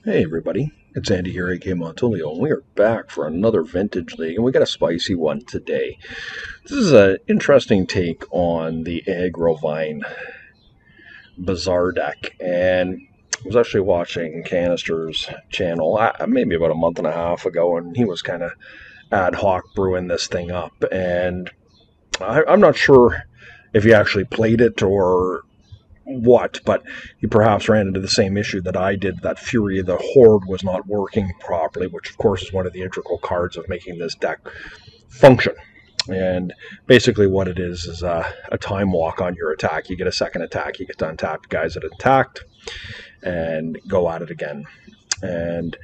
Hey everybody, it's Andy here, aka Montolio, and we are back for another Vintage League, and we got a spicy one today. This is an interesting take on the Agrovine Bazaar deck, and I was actually watching Canister's channel maybe about a month and a half ago, and he was kind of ad hoc brewing this thing up, and I'm not sure if he actually played it or what, but he perhaps ran into the same issue that I did, that Fury of the Horde was not working properly, which of course is one of the integral cards of making this deck function. And basically what it is a time walk on your attack. You get a second attack, you get to untap guys that attacked, and go at it again. And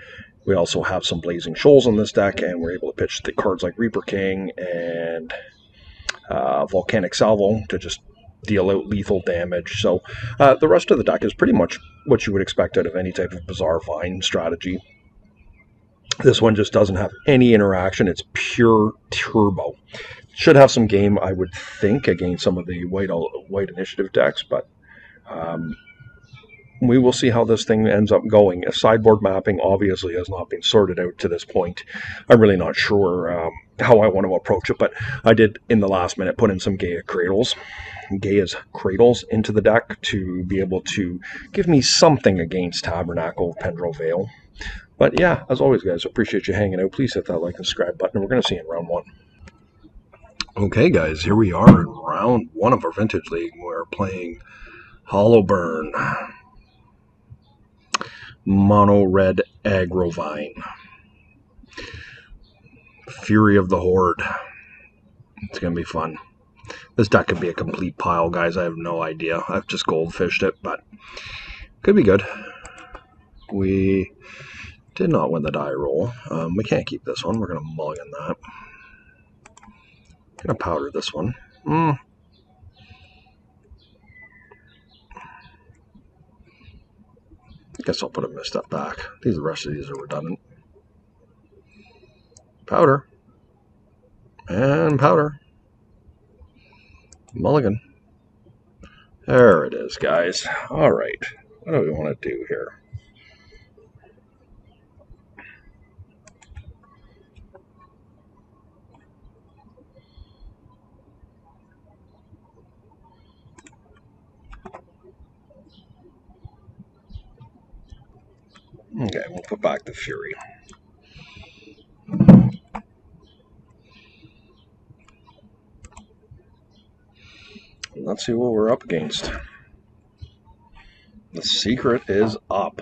we also have some Blazing Shoals in this deck, and we're able to pitch the cards like Reaper King and Volcanic Salvo to just deal out lethal damage. So the rest of the deck is pretty much what you would expect out of any type of Bazaar Vine strategy. This one just doesn't have any interaction. It's pure turbo. Should have some game, I would think, against some of the white initiative decks, but we will see how this thing ends up going. Sideboard mapping obviously has not been sorted out to this point. I'm really not sure how I want to approach it, but I did in the last minute put in some Gaia's Cradles into the deck to be able to give me something against Tabernacle of Pendrell Vale. But yeah, as always guys, appreciate you hanging out. Please hit that like and subscribe button, and we're going to see you in round one. Okay guys, here we are in round one of our Vintage League. We're playing Hollowburn. Mono red Agrovine. Fury of the Horde. It's going to be fun. This deck could be a complete pile, guys. I have no idea. I've just goldfished it, but could be good. We did not win the die roll. We can't keep this one. We're going to mulligan that. Going to powder this one. I guess I'll put a misstep back. The rest of these are redundant. Powder. And powder. Mulligan. There it is, guys. Alright. What do we want to do here? Okay, we'll put back the Fury. Let's see what we're up against. The secret is up.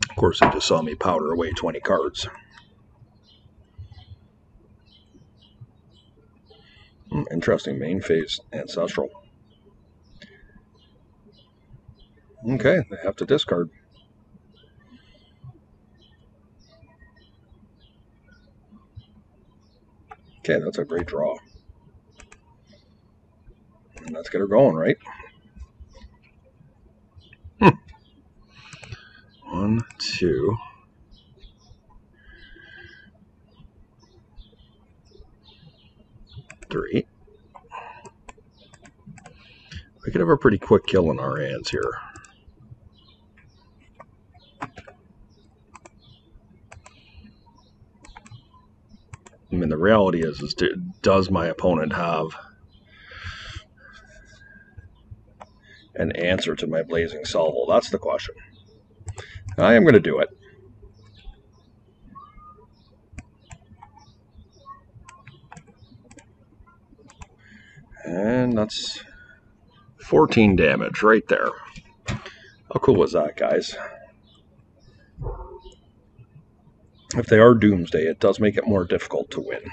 Of course, they just saw me powder away 20 cards. Interesting. Main phase Ancestral. Okay, they have to discard. Okay, that's a great draw. And let's get her going, right? 1, 2. 3. We could have a pretty quick kill in our hands here. I mean, the reality is does my opponent have an answer to my Blazing Salvo? That's the question. I am going to do it. And that's 14 damage right there. How cool was that, guys? If they are Doomsday, it does make it more difficult to win.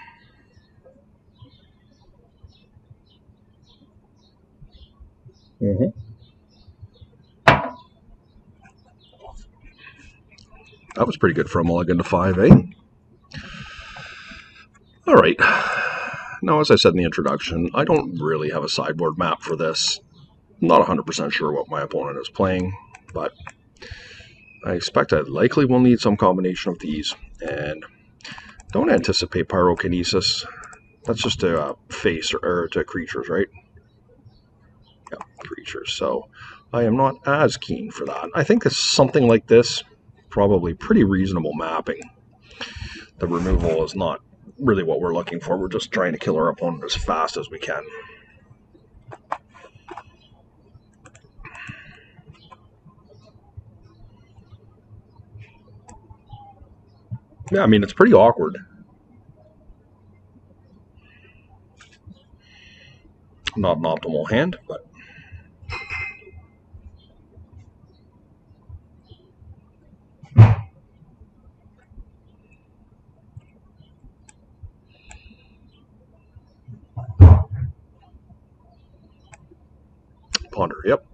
That was pretty good for a mulligan to 5, eh? Alright. Now, as I said in the introduction, I don't really have a sideboard map for this. I'm not 100% sure what my opponent is playing, but I expect I likely will need some combination of these. And don't anticipate Pyrokinesis. That's just a face or to creatures, right? Yeah, creatures. So I am not as keen for that. I think it's something like this, probably pretty reasonable mapping. The removal is not really what we're looking for. We're just trying to kill our opponent as fast as we can. Yeah, I mean, it's pretty awkward. Not an optimal hand, but ponder, yep.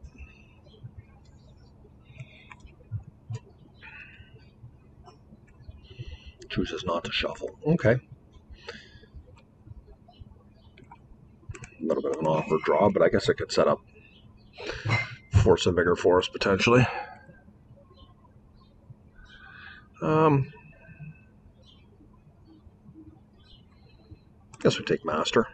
Chooses not to shuffle. Okay. A little bit of an awkward draw, but I guess I could set up Force of Vigor for us potentially. Guess we take Master.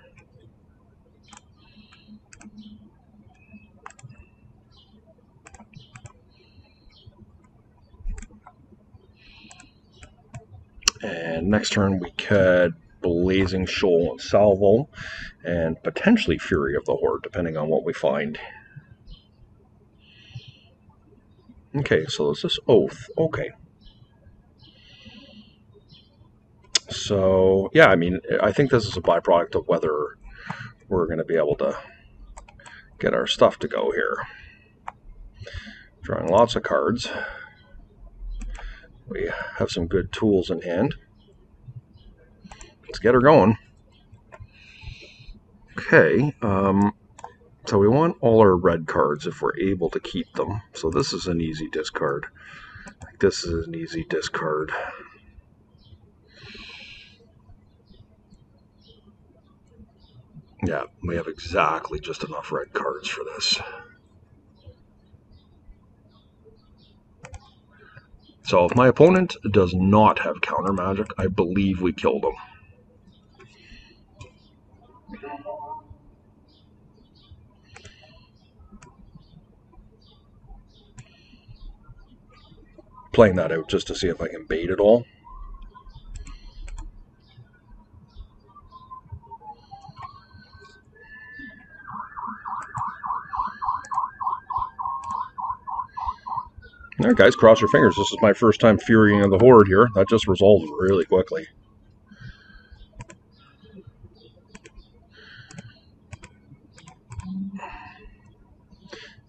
And next turn we could Blazing Shoal and Salvo, and potentially Fury of the Horde, depending on what we find. Okay, so is this Oath? Okay. So, yeah, I mean, I think this is a byproduct of whether we're going to be able to get our stuff to go here. Drawing lots of cards. We have some good tools in hand. Let's get her going. Okay, so we want all our red cards if we're able to keep them. So this is an easy discard. This is an easy discard. Yeah, we have exactly just enough red cards for this. So if my opponent does not have counter magic, I believe we killed him. Playing that out just to see if I can bait it all. All right, guys, cross your fingers. This is my first time Furying of the Horde here. That just resolves really quickly.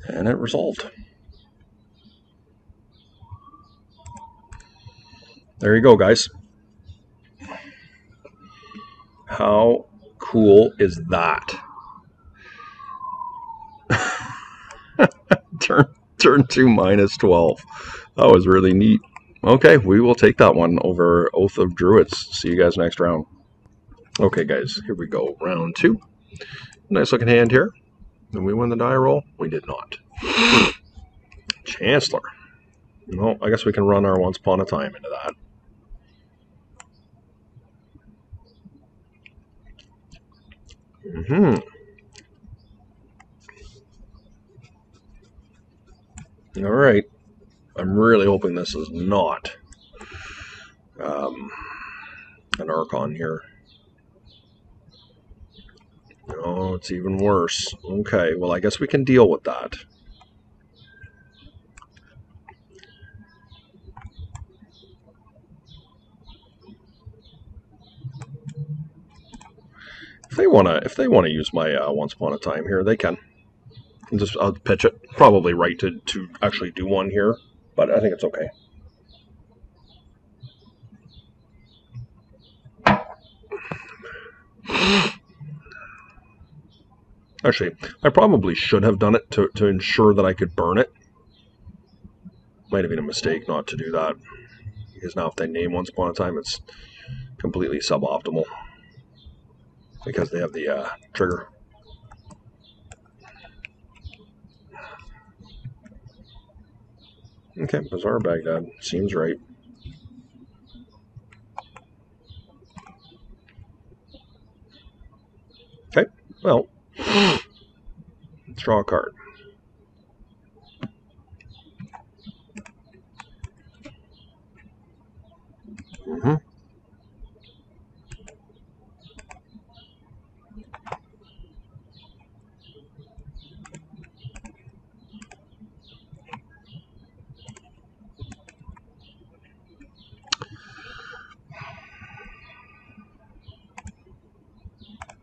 And it resolved. There you go, guys. How cool is that? Turn 2 minus 12. That was really neat. Okay, we will take that one over Oath of Druids. See you guys next round. Okay, guys, here we go. Round 2. Nice looking hand here. Did we win the die roll? We did not. Chancellor. No, I guess we can run our Once Upon a Time into that. All right. I'm really hoping this is not an Archon here. No, it's even worse. Okay, well, I guess we can deal with that. If they wanna use my Once Upon a Time here, they can. I'll pitch it. Probably right to actually do one here, but I think it's okay. Actually, I probably should have done it to ensure that I could burn it. Might have been a mistake not to do that, because now if they name Once Upon a Time, it's completely suboptimal because they have the trigger. Okay, Bizarre Baghdad. Seems right. Okay, well, Draw a card.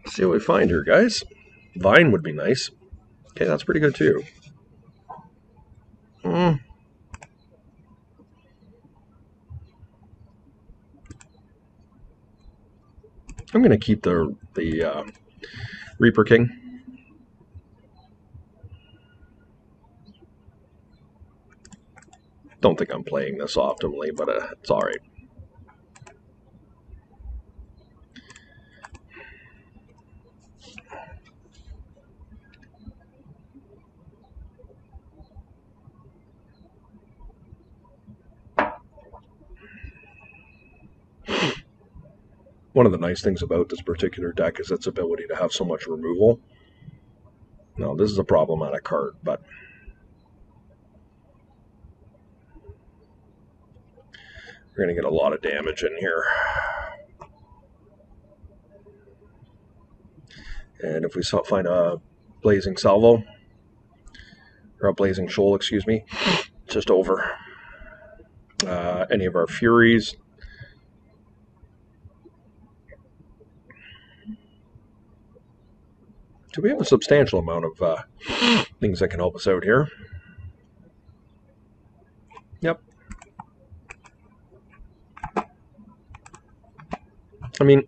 See what we find here, guys. Vine would be nice. Okay, that's pretty good too. I'm going to keep the Reaper King. Don't think I'm playing this optimally, but it's all right. One of the nice things about this particular deck is its ability to have so much removal. Now, this is a problematic card, but we're going to get a lot of damage in here. And if we find a Blazing Salvo, or a Blazing Shoal, excuse me, just over. Any of our Furies. So we have a substantial amount of things that can help us out here. Yep. I mean,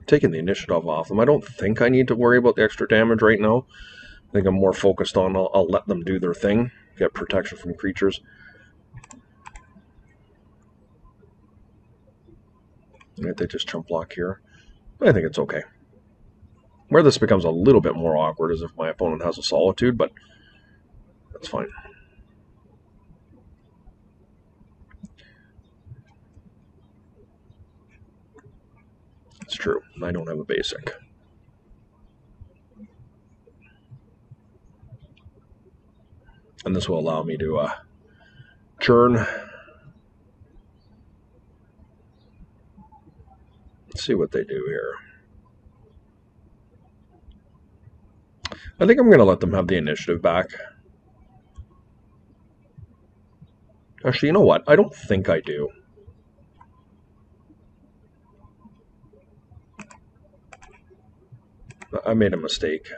taking the initiative off them, I don't think I need to worry about the extra damage right now. I think I'm more focused on I'll let them do their thing, get protection from creatures. Right, they just chump block here. I think it's okay. Where this becomes a little bit more awkward is if my opponent has a Solitude, but that's fine. It's true. I don't have a basic. And this will allow me to churn. Let's see what they do here. I think I'm going to let them have the initiative back. Actually, you know what? I don't think I do. I made a mistake.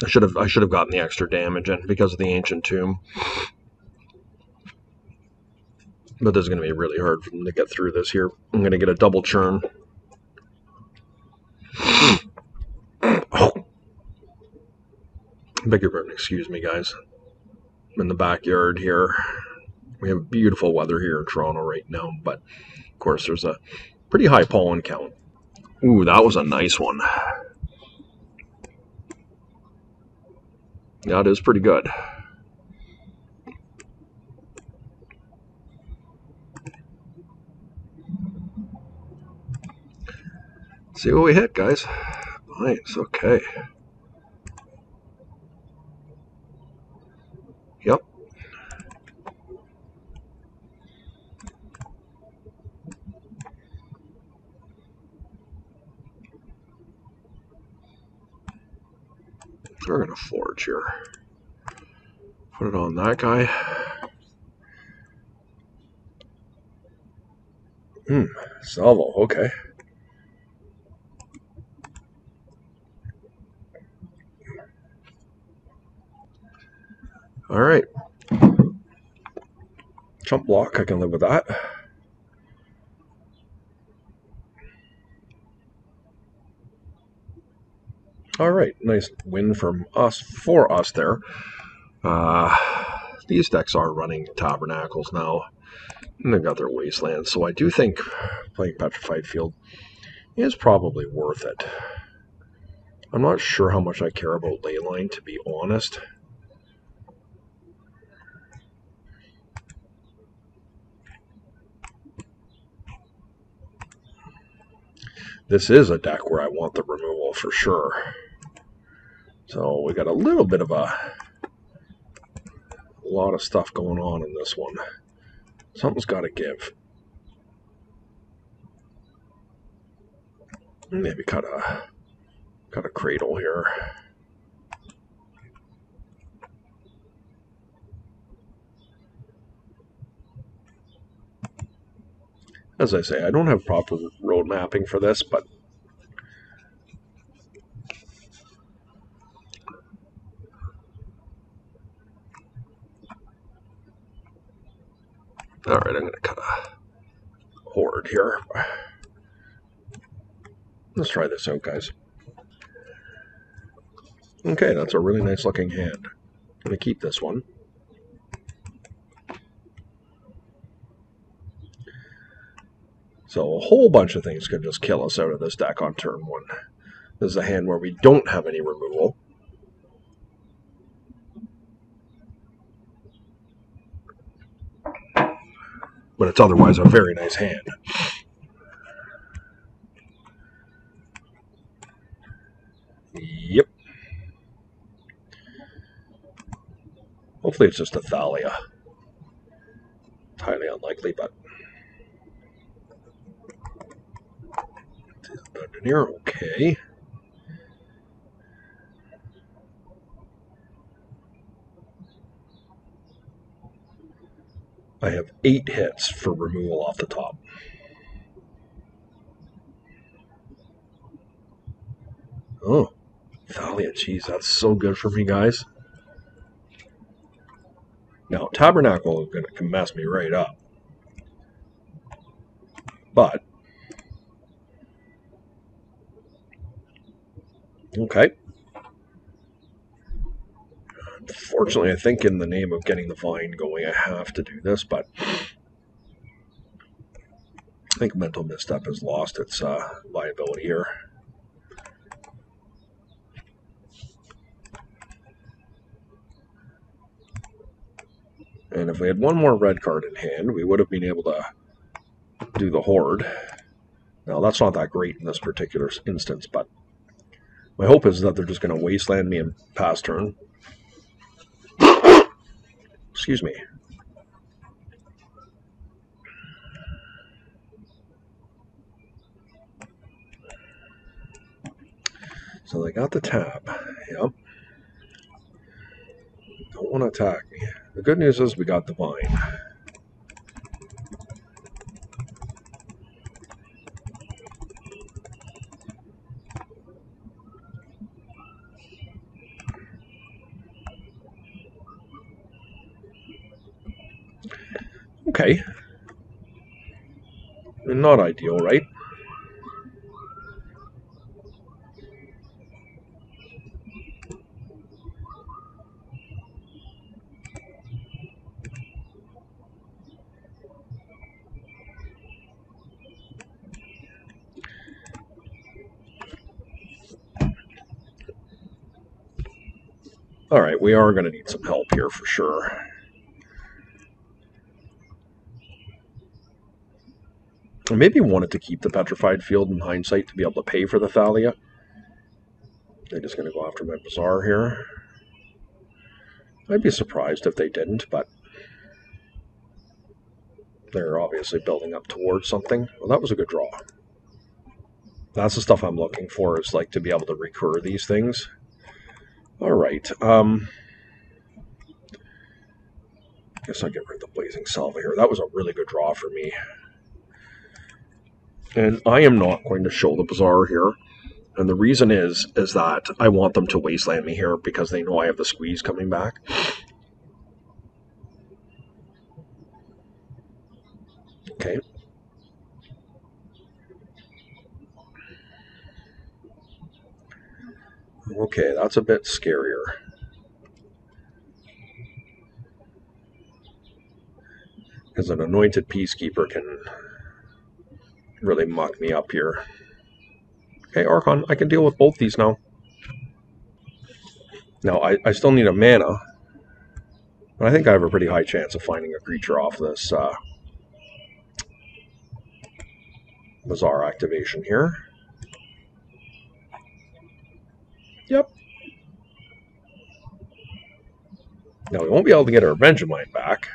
I should have gotten the extra damage in because of the Ancient Tomb. But this is going to be really hard for them to get through this here. I'm going to get a double churn. Oh. Beg your pardon, excuse me, guys. I'm in the backyard here. We have beautiful weather here in Toronto right now, but of course there's a pretty high pollen count. Ooh, that was a nice one. That is pretty good. See what we hit, guys. Nice, okay. Yep. We're going to forge here. Put it on that guy. Salvo, okay. All right. Chump block, I can live with that. All right, nice win from us, for us there. These decks are running Tabernacles now, and they've got their Wastelands, so I do think playing Petrified Field is probably worth it. I'm not sure how much I care about Leyline, to be honest. This is a deck where I want the removal for sure. So we got a little bit of a lot of stuff going on in this one. Something's got to give. Maybe cut a cradle here. As I say, I don't have proper road mapping for this, but all right, I'm going to cut a horde here. Let's try this out, guys. Okay, that's a really nice looking hand. I'm going to keep this one. So a whole bunch of things could just kill us out of this deck on turn one. This is a hand where we don't have any removal. But it's otherwise a very nice hand. Yep. Hopefully it's just a Thalia. It's highly unlikely, but... Here, okay. I have 8 hits for removal off the top. Oh, Thalia, geez, that's so good for me, guys. Now, Tabernacle is going to mess me right up. But, okay. Unfortunately, I think in the name of getting the Vine going, I have to do this, but I think Mental Misstep has lost its viability here. And if we had one more red card in hand, we would have been able to do the Horde. Now, that's not that great in this particular instance, but my hope is that they're just going to wasteland me in pass turn. Excuse me. So they got the tap. Yep. Don't want to attack me. The good news is we got the Vine. Okay. Not ideal, right? All right, we are going to need some help here for sure. I maybe wanted to keep the Petrified Field in hindsight to be able to pay for the Thalia. They're just going to go after my Bazaar here. I'd be surprised if they didn't, but they're obviously building up towards something. Well, that was a good draw. That's the stuff I'm looking for, is like to be able to recur these things. All right. Guess I'll get rid of the Blazing Salva here. That was a really good draw for me. And I am not going to show the Bazaar here. And the reason is that I want them to wasteland me here because they know I have the squeeze coming back. Okay. Okay, that's a bit scarier. Because an Anointed Peacekeeper can really muck me up here. Okay, Archon, I can deal with both these now. Now, I still need a mana. But I think I have a pretty high chance of finding a creature off this Bazaar activation here. Yep. Now we won't be able to get our Vegemite back.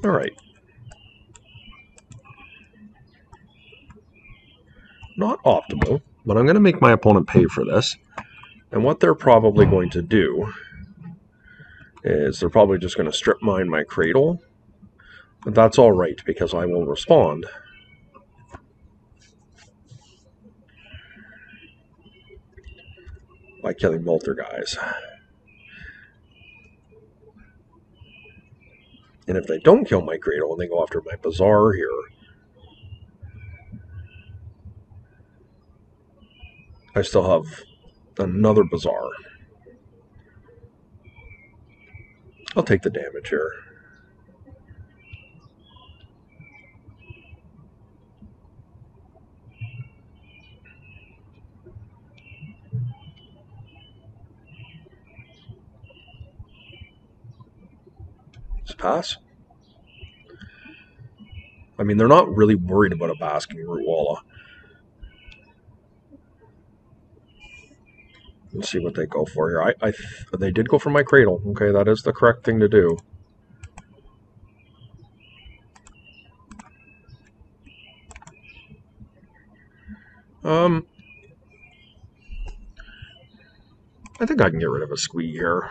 All right. Not optimal, but I'm going to make my opponent pay for this. And what they're probably going to do is they're probably just going to strip mine my cradle. But that's all right, because I will respond by killing both their guys. And if they don't kill my cradle and they go after my bazaar here, I still have another bazaar. I'll take the damage here. Just pass. I mean, they're not really worried about a basking root walla. Let's see what they go for here. They did go for my cradle. Okay, that is the correct thing to do. I think I can get rid of a squee here.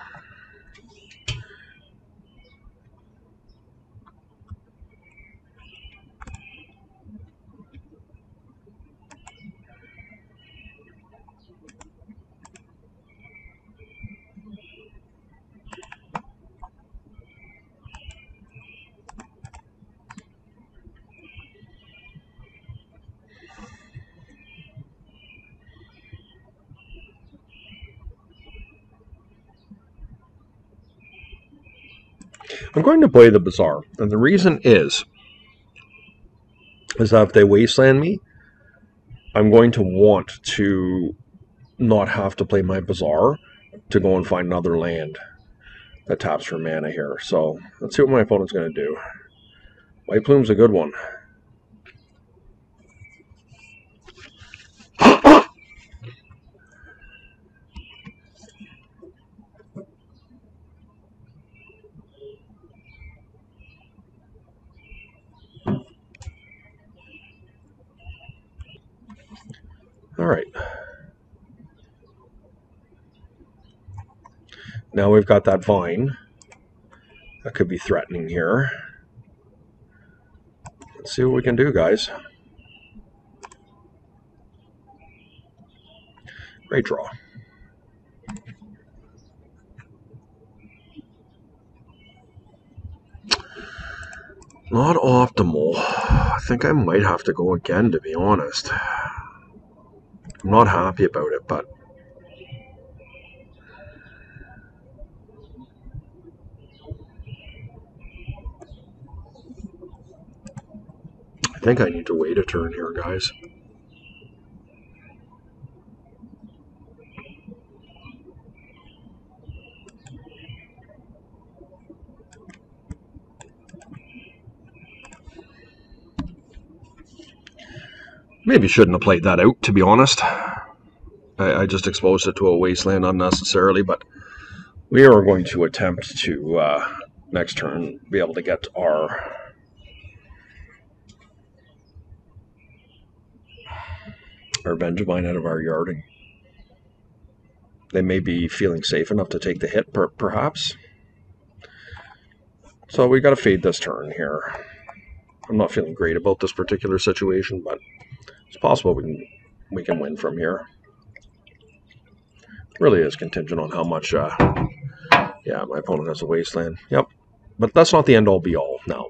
I'm going to play the bazaar, and the reason is that if they wasteland me, I'm going to want to not have to play my bazaar to go and find another land that taps for mana here. So let's see what my opponent's going to do. White Plume's a good one. All right. Now we've got that vine. That could be threatening here. Let's see what we can do, guys. Great draw. Not optimal. I think I might have to go again, to be honest. I'm not happy about it, but I think I need to wait a turn here, guys. Maybe shouldn't have played that out, to be honest. I just exposed it to a wasteland unnecessarily, but we are going to attempt to, next turn, be able to get our Vegemite out of our yarding. They may be feeling safe enough to take the hit, perhaps. So we got to fade this turn here. I'm not feeling great about this particular situation, but it's possible we can win from here. It really is contingent on how much. Yeah, my opponent has a wasteland. Yep, but that's not the end all be all. No.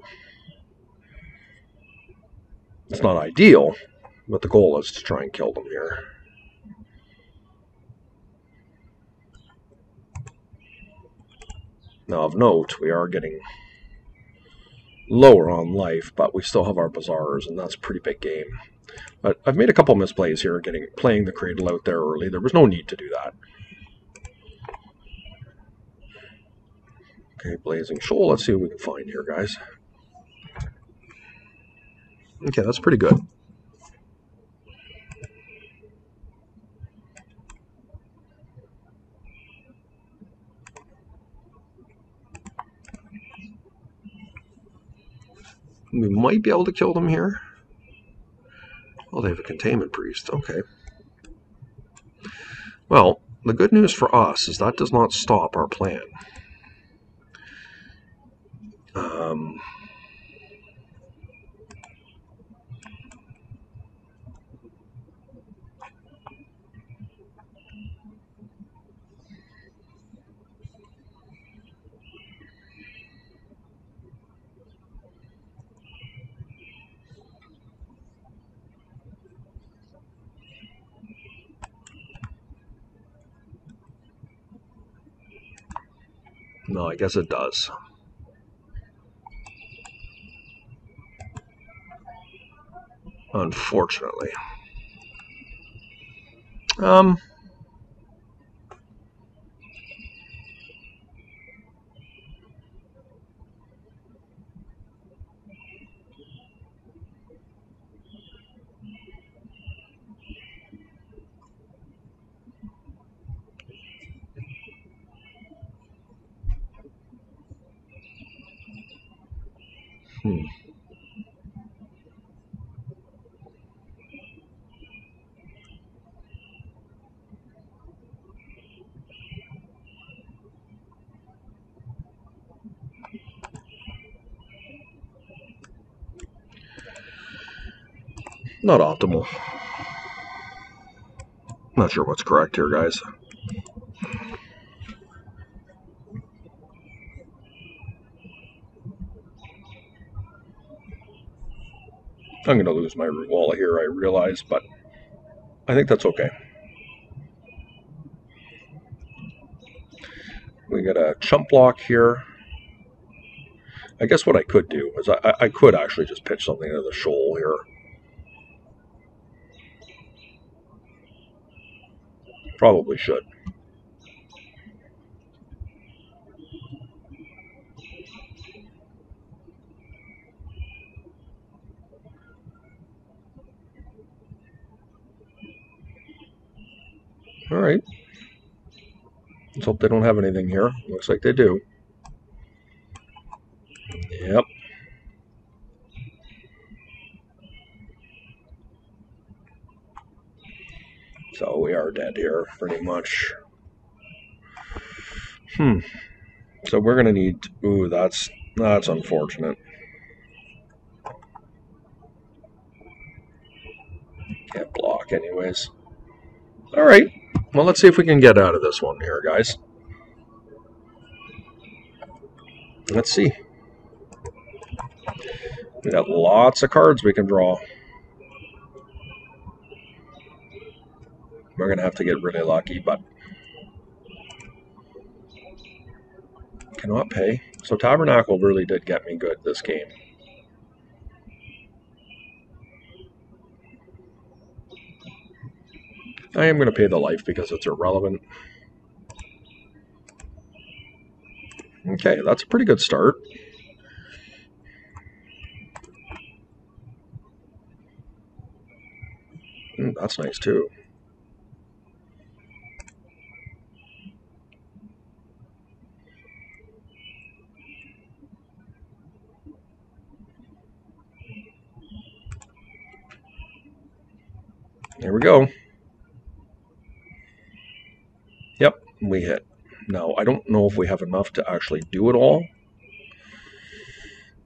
It's not ideal, but the goal is to try and kill them here. Now, of note, we are getting lower on life, but we still have our Bazaars, and that's a pretty big game. But I've made a couple misplays here, playing the Cradle out there early. There was no need to do that. Okay, Blazing Shoal. Let's see what we can find here, guys. Okay, that's pretty good. We might be able to kill them here. Oh, they have a Containment Priest. Okay. Well, the good news for us is that does not stop our plan. No, I guess it does. Unfortunately. Not optimal. Not sure what's correct here, guys. I'm going to lose my root wall here, I realize, but I think that's okay. We got a chump block here. I guess what I could do is I could actually just pitch something into the shoal here. Probably should. All right. Let's hope they don't have anything here. Looks like they do. Yep. So we are dead here, pretty much. So we're going to need... Ooh, that's unfortunate. Can't block anyways. All right. Well, let's see if we can get out of this one here, guys. Let's see. We got lots of cards we can draw. We're going to have to get really lucky, but... Cannot pay. So Tabernacle really did get me good this game. I am going to pay the life because it's irrelevant. Okay, that's a pretty good start. That's nice too. There we go. Yep, we hit. Now, I don't know if we have enough to actually do it all.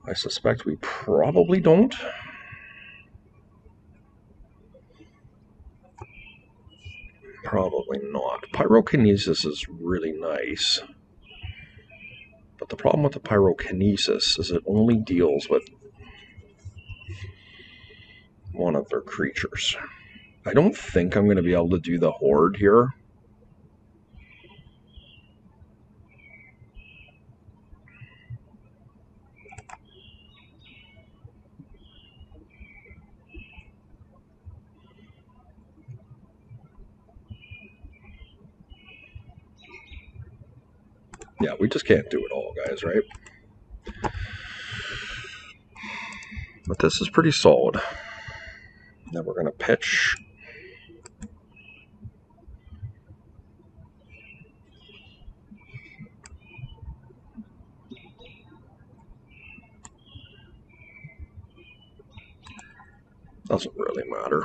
I suspect we probably don't. Probably not. Pyrokinesis is really nice. But the problem with the Pyrokinesis is it only deals with one of their creatures. I don't think I'm going to be able to do the horde here. Yeah, we just can't do it all, guys, right? But this is pretty solid. Now we're going to pitch. Doesn't really matter.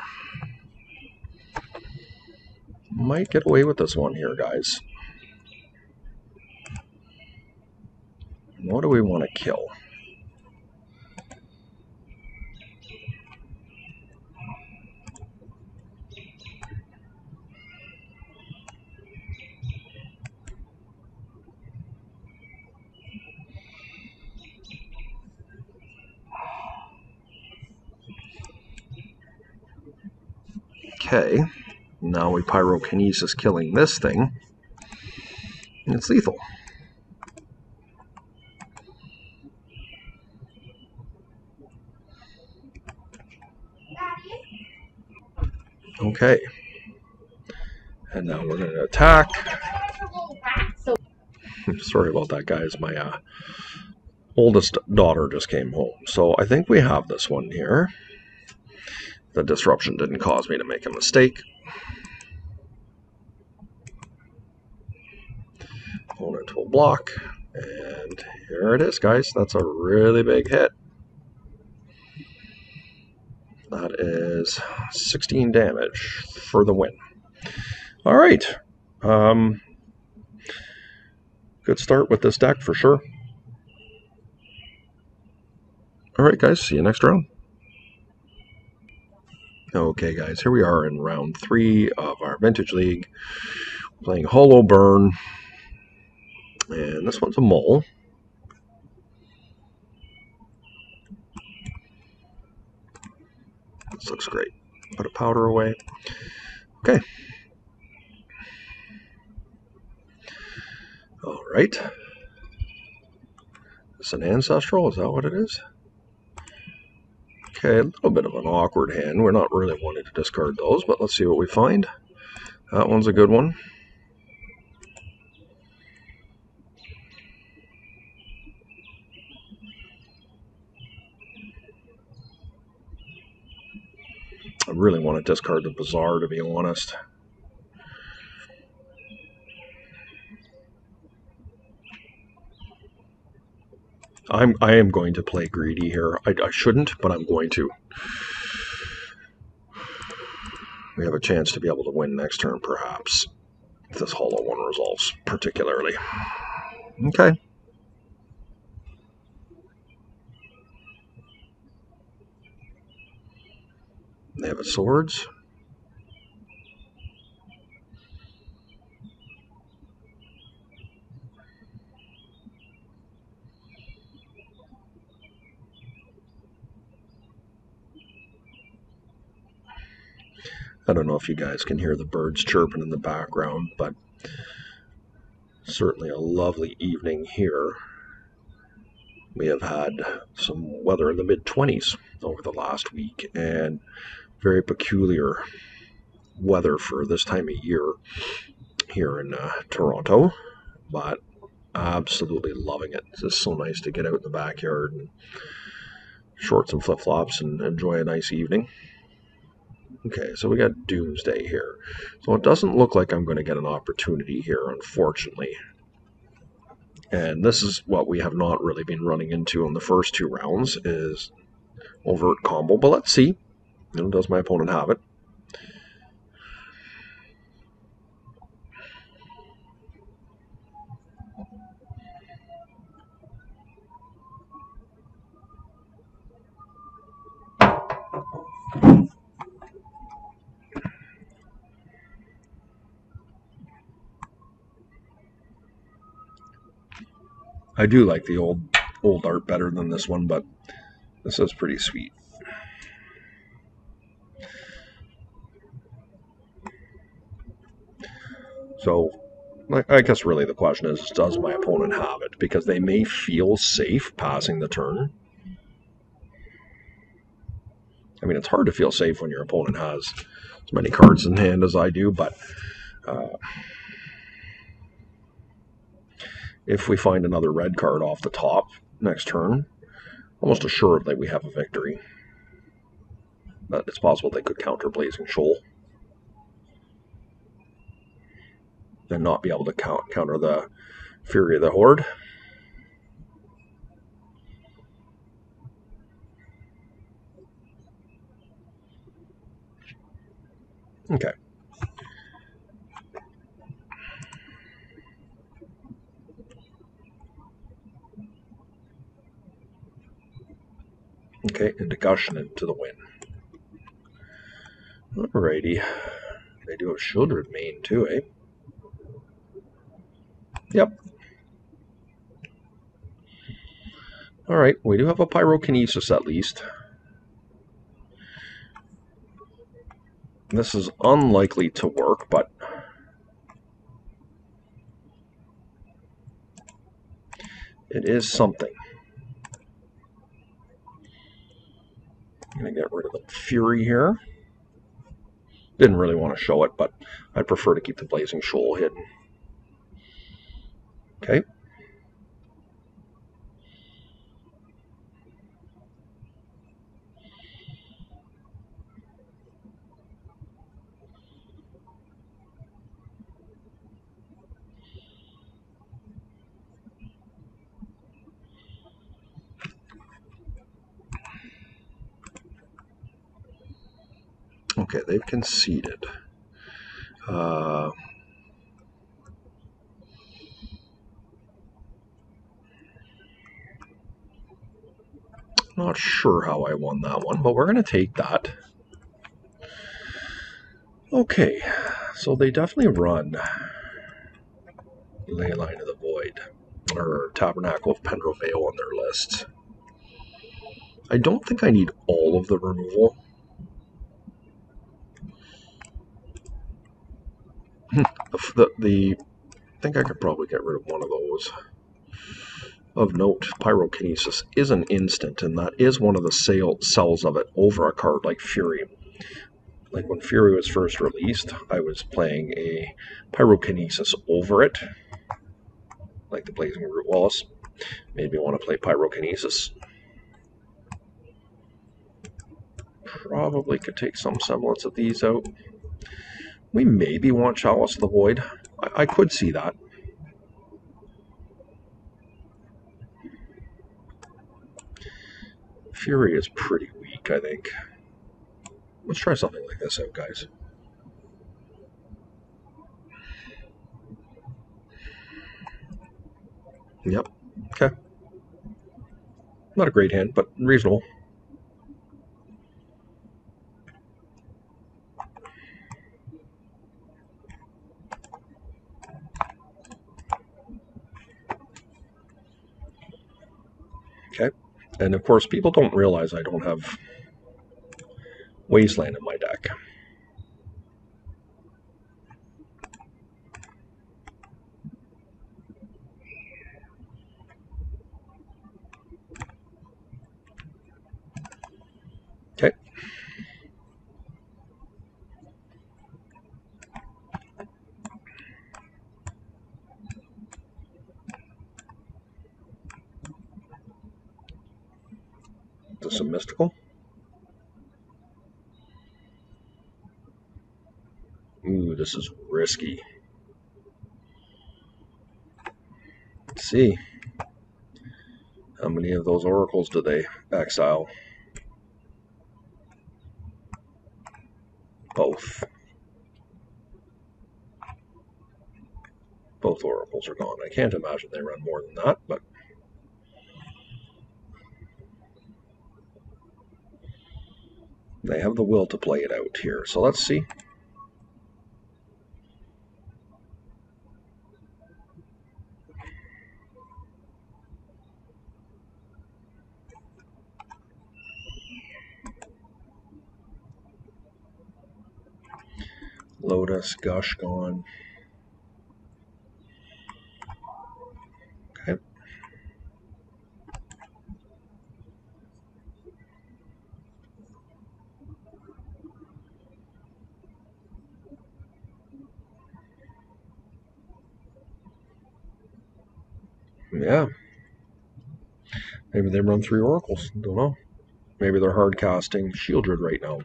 Might get away with this one here, guys. What do we want to kill? Okay, now we pyrokinesis killing this thing, and it's lethal. Okay, and now we're going to attack. Sorry about that, guys. My oldest daughter just came home, so I think we have this one here. The disruption didn't cause me to make a mistake. Opponent will block, and here it is, guys. That's a really big hit. That is 16 damage for the win. All right. Good start with this deck for sure. All right, guys. See you next round. Okay, guys. Here we are in round 3 of our Vintage League. Playing Hollow Burn. And this one's a mole. This looks great. Put a powder away. Okay. All right. Is this an ancestral? Is that what it is? Okay, a little bit of an awkward hand. We're not really wanting to discard those, but let's see what we find. That one's a good one. I really want to discard the Bazaar, to be honest. I am going to play greedy here. I shouldn't, but I'm going to. We have a chance to be able to win next turn, perhaps, if this hollow one resolves particularly. Okay. They have a swords. I don't know if you guys can hear the birds chirping in the background, but certainly a lovely evening here. We have had some weather in the mid-20s over the last week, and very peculiar weather for this time of year here in Toronto, but absolutely loving it. It's just so nice to get out in the backyard and shorts and flip-flops and enjoy a nice evening. Okay, so we got Doomsday here. So it doesn't look like I'm going to get an opportunity here, unfortunately. And this is what we have not really been running into in the first 2 rounds, is overt combo. But let's see. Does my opponent have it? I do like the old art better than this one, but this is pretty sweet. So I guess really the question is, does my opponent have it? Because they may feel safe passing the turn. I mean, it's hard to feel safe when your opponent has as many cards in hand as I do, but if we find another red card off the top next turn, almost assured that we have a victory. But it's possible they could counter Blazing Shoal and not be able to counter the Fury of the Horde. Okay. Okay, into Gushing into the win. Alrighty. They do have Shieldred main too, eh? Yep. Alright, we do have a Pyrokinesis at least. This is unlikely to work, but it is something. I'm going to get rid of the Fury here. Didn't really want to show it, but I'd prefer to keep the Blazing Shoal hidden. Okay. Okay, they've conceded. Not sure how I won that one, but we're going to take that. Okay, so they definitely run Leyline of the Void, or Tabernacle of Pendrevale on their list. I don't think I need all of the removal. I think I could probably get rid of one of those. Of note, Pyrokinesis is an instant, and that is one of the cells of it over a card like Fury. Like when Fury was first released, I was playing a Pyrokinesis over it, like the Blazing Root Wallace. Made me want to play Pyrokinesis. Probably could take some semblance of these out. We maybe want Chalice of the Void. I could see that. Fury is pretty weak, I think. Let's try something like this out, guys. Yep. Okay. Not a great hand, but reasonable. Okay. And of course, people don't realize I don't have Wasteland in my deck. Okay. Is this a mystical? Ooh, this is risky. Let's see. How many of those oracles do they exile? Both. Both oracles are gone. I can't imagine they run more than that, but they have the will to play it out here. So let's see. Lotus, Gush gone. Yeah. Maybe they run 3 oracles. Don't know. Maybe they're hard casting Shieldred right now.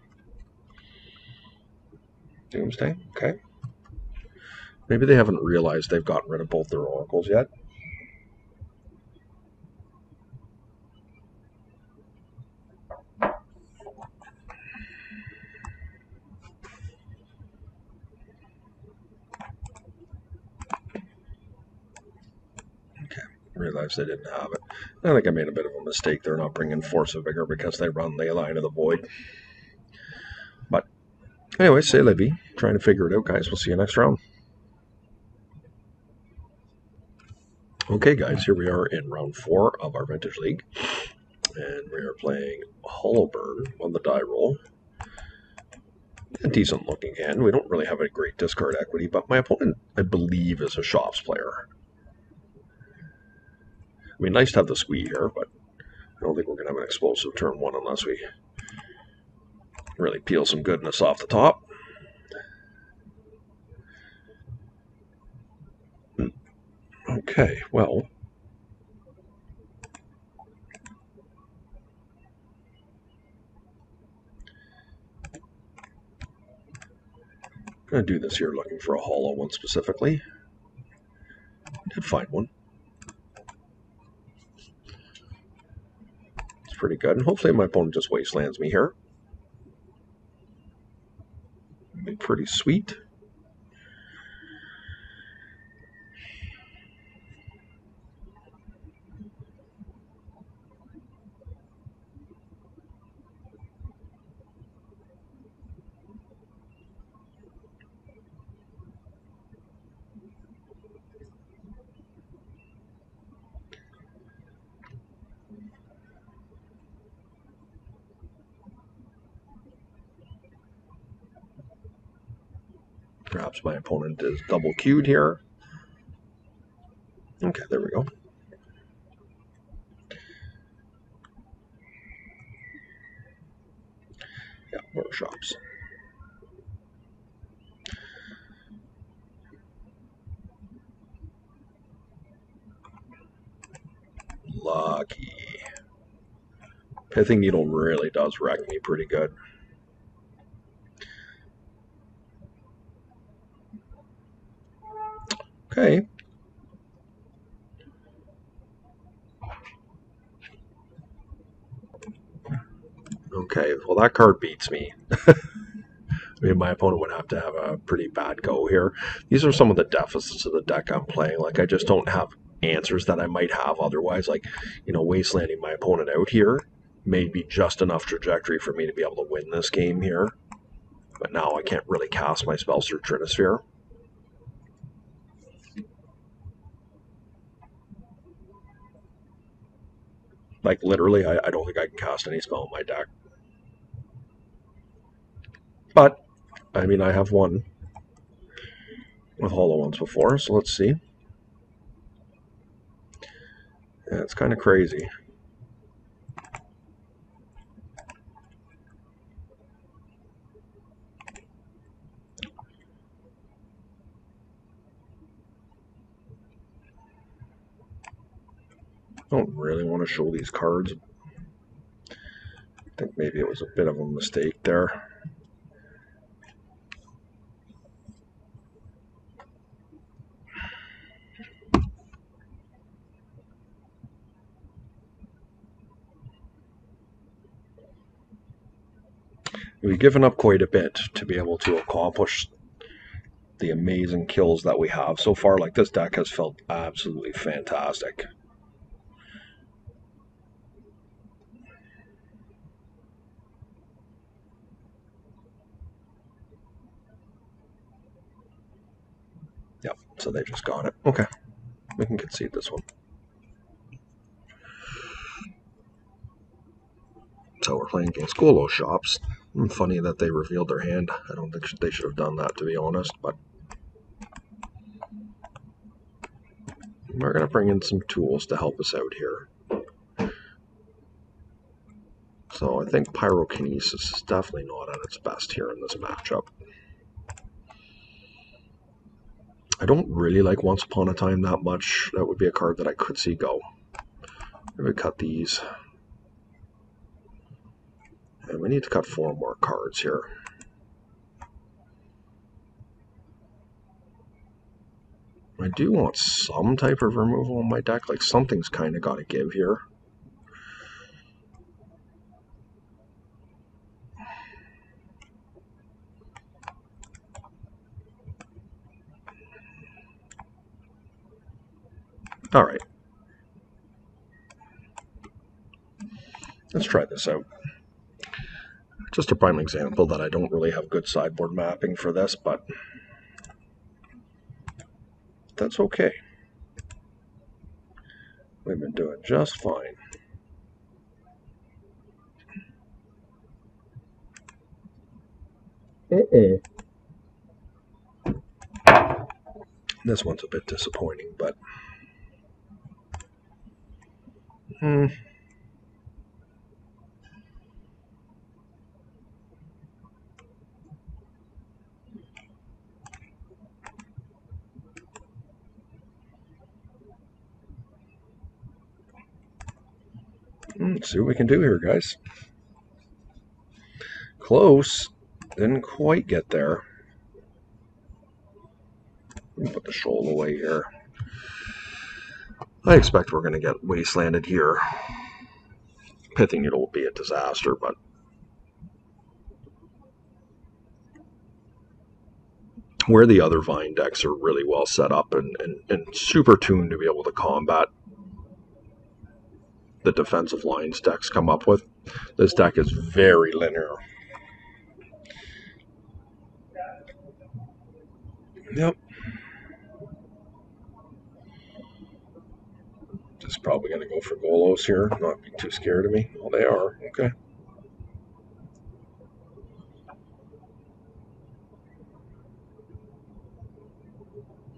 Doomsday? Okay. Maybe they haven't realized they've gotten rid of both their oracles yet. Okay. Realized they didn't have it. I think I made a bit of a mistake. They're not bringing Force of Vigor because they run Leyline of the Void. But anyway, say Libby. Trying to figure it out, guys. We'll see you next round. Okay, guys, here we are in round 4 of our Vintage League. And we are playing Hollowburn on the die roll. A decent looking hand. We don't really have a great discard equity, but my opponent, I believe, is a Shops player. I mean, nice to have the squee here, but I don't think we're going to have an explosive turn 1 unless we really peel some goodness off the top. Okay, well, I'm going to do this here looking for a hollow one specifically. Did find one. It's pretty good, and hopefully my opponent just wastelands me here. Be pretty sweet. Perhaps my opponent is double queued here. Okay, there we go. Yeah, workshops. Lucky. Pithing Needle really does wreck me pretty good. Okay. Okay, well that card beats me. I mean, my opponent would have to have a pretty bad go here. These are some of the deficits of the deck I'm playing. Like, I just don't have answers that I might have otherwise. Like, you know, wastelanding my opponent out here may be just enough trajectory for me to be able to win this game here. But now I can't really cast my spells through Trinisphere. Like, literally, I don't think I can cast any spell in my deck. But, I mean, I have won with Hollow Ones before, so let's see. Yeah, it's kind of crazy. I don't really want to show these cards. I think maybe it was a bit of a mistake there. We've given up quite a bit to be able to accomplish the amazing kills that we have so far. Like, this deck has felt absolutely fantastic. Yep, so they just got it. Okay, we can concede this one. So we're playing against Golo Shops. Funny that they revealed their hand. I don't think they should have done that, to be honest, but we're going to bring in some tools to help us out here. So I think Pyrokinesis is definitely not at its best here in this matchup. I don't really like Once Upon a Time that much. That would be a card that I could see go. Maybe cut these. And we need to cut 4 more cards here. I do want some type of removal in my deck. Like, something's kind of got to give here. All right. Let's try this out. Just a prime example that I don't really have good sideboard mapping for this, but that's okay. We've been doing just fine. This one's a bit disappointing, but let's see what we can do here, guys. Close. Didn't quite get there. Put the shoal away here. I expect we're going to get wastelanded here. Pithing Needle will be a disaster, but where the other Vine decks are really well set up and super tuned to be able to combat the defensive lines decks come up with, this deck is very linear. Yep. Just probably going to go for Golos here. Not be too scared of me. Well, they are. Okay.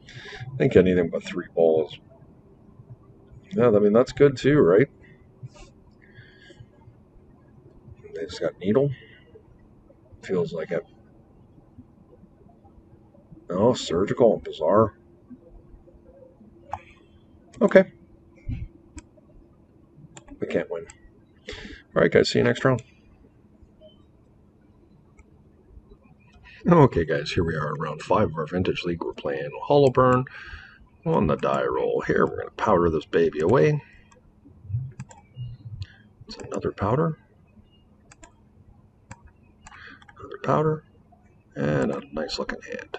I think anything but 3 balls. Yeah, I mean, that's good too, right? They just got Needle. Feels like it. Oh, Surgical and Bizarre. Okay. We can't win. All right, guys. See you next round. Okay, guys. Here we are, round 5 of our Vintage League. We're playing Hollow Burn on the die roll. Here, we're going to powder this baby away. It's another powder. Another powder. And a nice looking hand.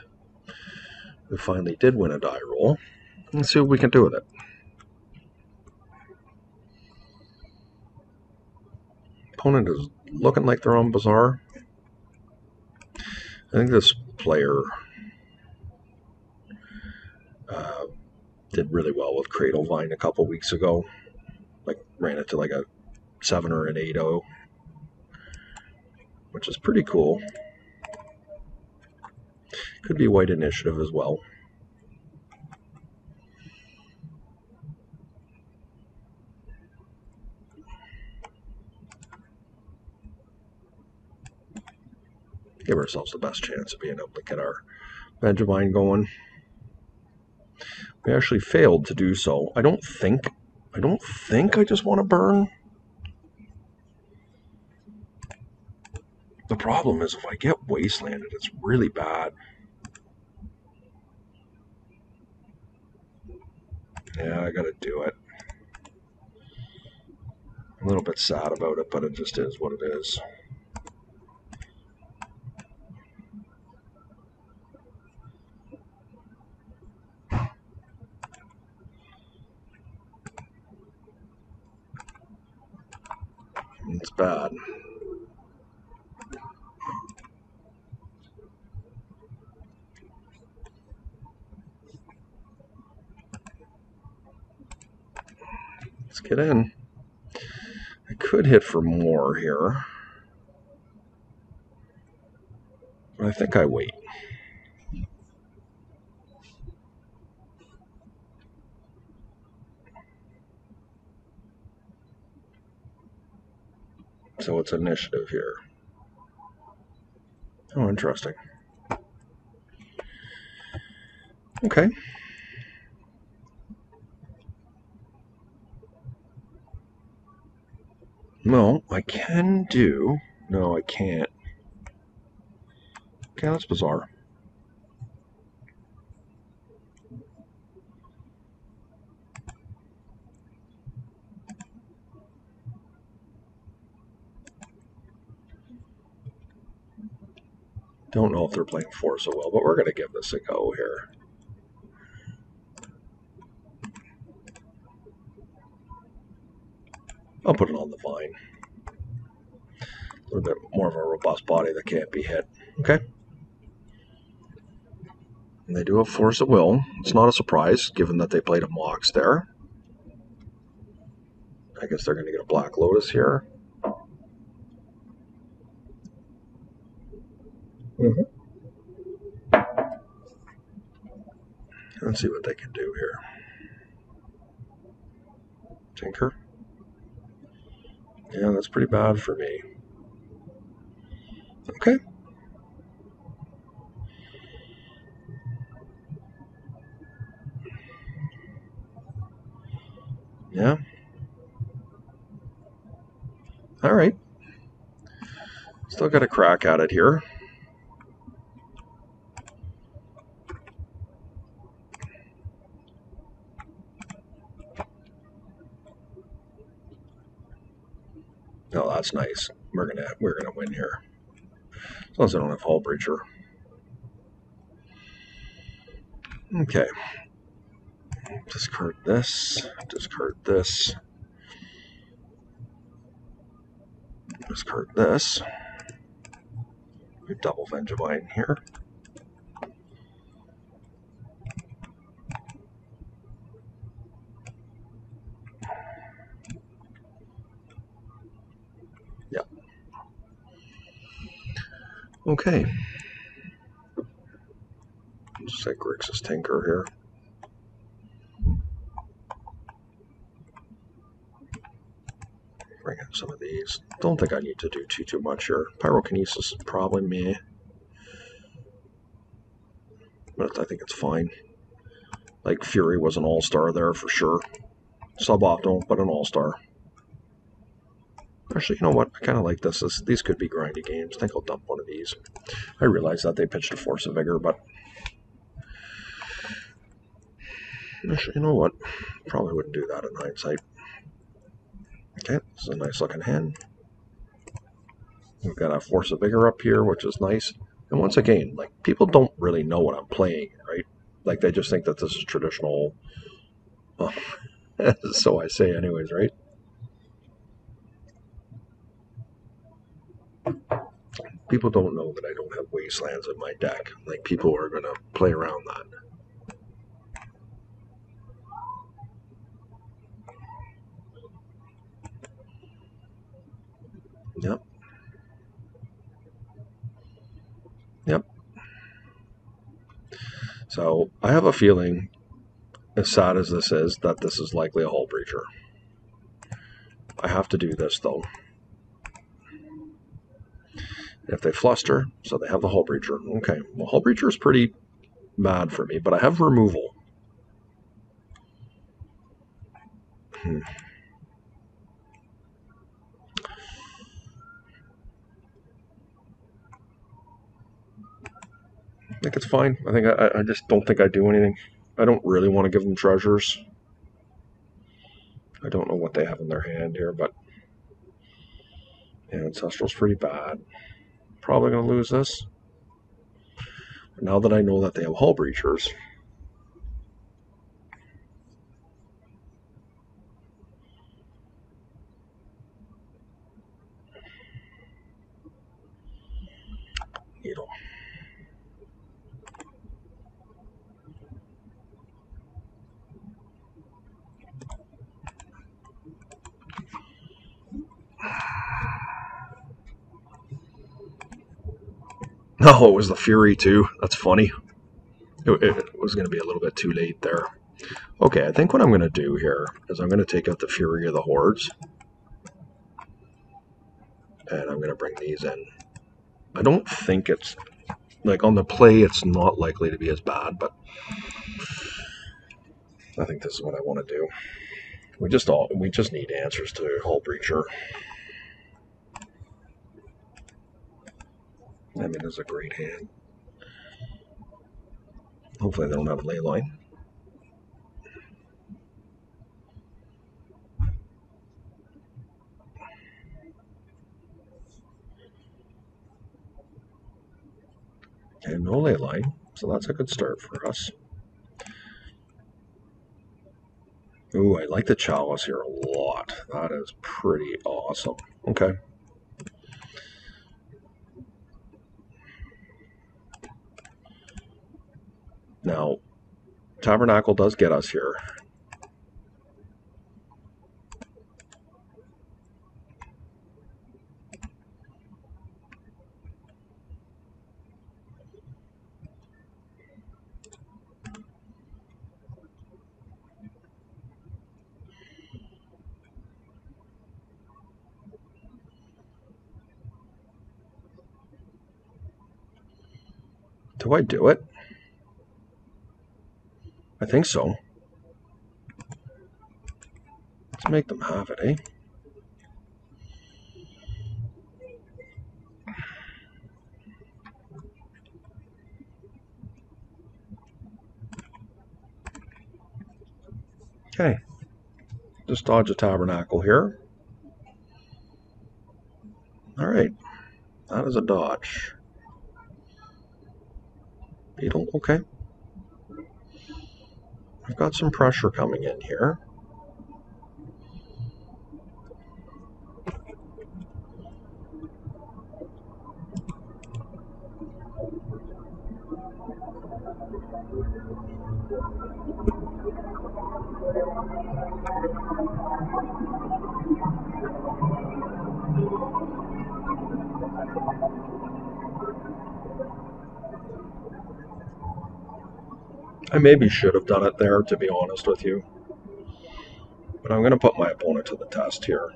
We finally did win a die roll. Let's see what we can do with it. Opponent is looking like they're on Bizarre. I think this player did really well with TurboVine a couple weeks ago. Like, ran it to like a 7 or an 8-0, which is pretty cool. Could be white initiative as well. Give ourselves the best chance of being able to get our Benjamin going. We actually failed to do so. I don't think I just want to burn. The problem is if I get wastelanded, it's really bad. Yeah, I gotta do it. I'm a little bit sad about it, but it just is what it is. It's bad. Let's get in. I could hit for more here, but I think I wait. So it's initiative here. Oh, interesting. Okay. No, I can do. No, I can't. Okay, that's bizarre. Don't know if they're playing Force of Will, but we're going to give this a go here. I'll put it on the vine. A little bit more of a robust body that can't be hit. Okay. And they do have Force of Will. It's not a surprise, given that they played a Mox there. I guess they're going to get a Black Lotus here. Let's see what they can do here. Tinker. Yeah, that's pretty bad for me. Okay. Yeah. All right. Still got a crack at it here. Oh, that's nice. We're gonna win here. As long as I don't have Hull Breacher. Okay. Discard this. Discard this. Discard this. We double Vengevine here. Yep. Okay. Just say Grixis Tinker here. Bring in some of these. Don't think I need to do too much here. Pyrokinesis is probably me. But I think it's fine. Like, Fury was an all-star there for sure. Suboptimal, but an all-star. Actually, you know what? I kind of like this. These could be grindy games. I think I'll dump one of these. I realize that they pitched a Force of Vigor, but... Actually, you know what? Probably wouldn't do that in hindsight. Okay, this is a nice looking hand. We've got a Force of Vigor up here, which is nice. And once again, like, people don't really know what I'm playing, right? Like, they just think that this is traditional. Well, so I say anyways, right? People don't know that I don't have Wastelands in my deck. Like, people are going to play around that. Yep. Yep. So, I have a feeling, as sad as this is, that this is likely a Hull Breacher. I have to do this, though. If they fluster, so they have the Hull Breacher. Okay, well, Hull Breacher is pretty bad for me, but I have removal. I think it's fine. I think I just don't think I do anything. I don't really want to give them treasures. I don't know what they have in their hand here, but yeah, Ancestral's pretty bad. Probably going to lose this. But now that I know that they have Hull Breachers, Needle. No, it was the Fury too. That's funny. It was going to be a little bit too late there. Okay, I think what I'm going to do here is I'm going to take out the Fury of the Hordes. And I'm going to bring these in. I don't think it's like on the play, it's not likely to be as bad, but I think this is what I want to do. We just need answers to Hull Breacher. I mean, this is a great hand. Hopefully they don't have a ley line. Okay, no ley line, so that's a good start for us. Ooh, I like the chalice here a lot. That is pretty awesome. Okay. Now, Tabernacle does get us here. Do I do it? I think so. Let's make them have it, eh? Okay. Just dodge a Tabernacle here. All right. That is a dodge. Beetle, okay. I've got some pressure coming in here. I maybe should have done it there, to be honest with you. But I'm going to put my opponent to the test here.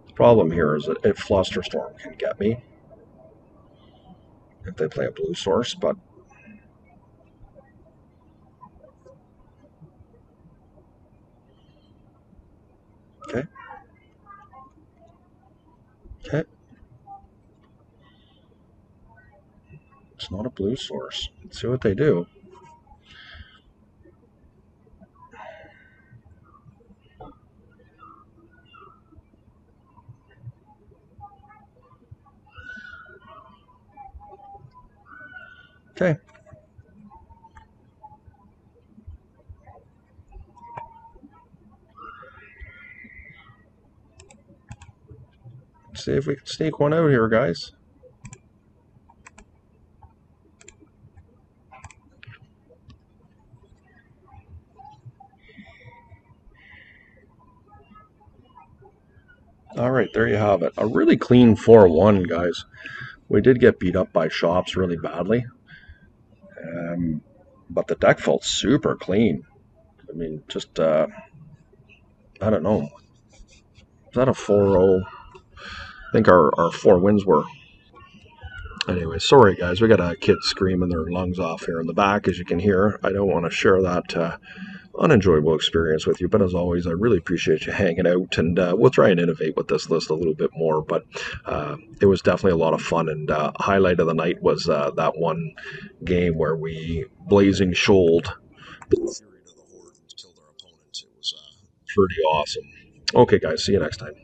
The problem here is that Flusterstorm can get me if they play a blue source, but okay. Okay. It's not a blue source. Let's see what they do. Okay. Let's see if we can sneak one out here, guys. All right, there you have it. A really clean 4-1, guys. We did get beat up by shops really badly. But the deck felt super clean. I mean, just, I don't know. Is that a 4-0? I think our 4 wins were. Anyway, sorry guys, we got a kid screaming their lungs off here in the back, as you can hear. I don't want to share that unenjoyable experience with you, but as always, I really appreciate you hanging out, and we'll try and innovate with this list a little bit more, but it was definitely a lot of fun, and highlight of the night was that one game where we blazing shoaled the Fury to the Horde and killed our opponent. It was pretty awesome. Okay guys, see you next time.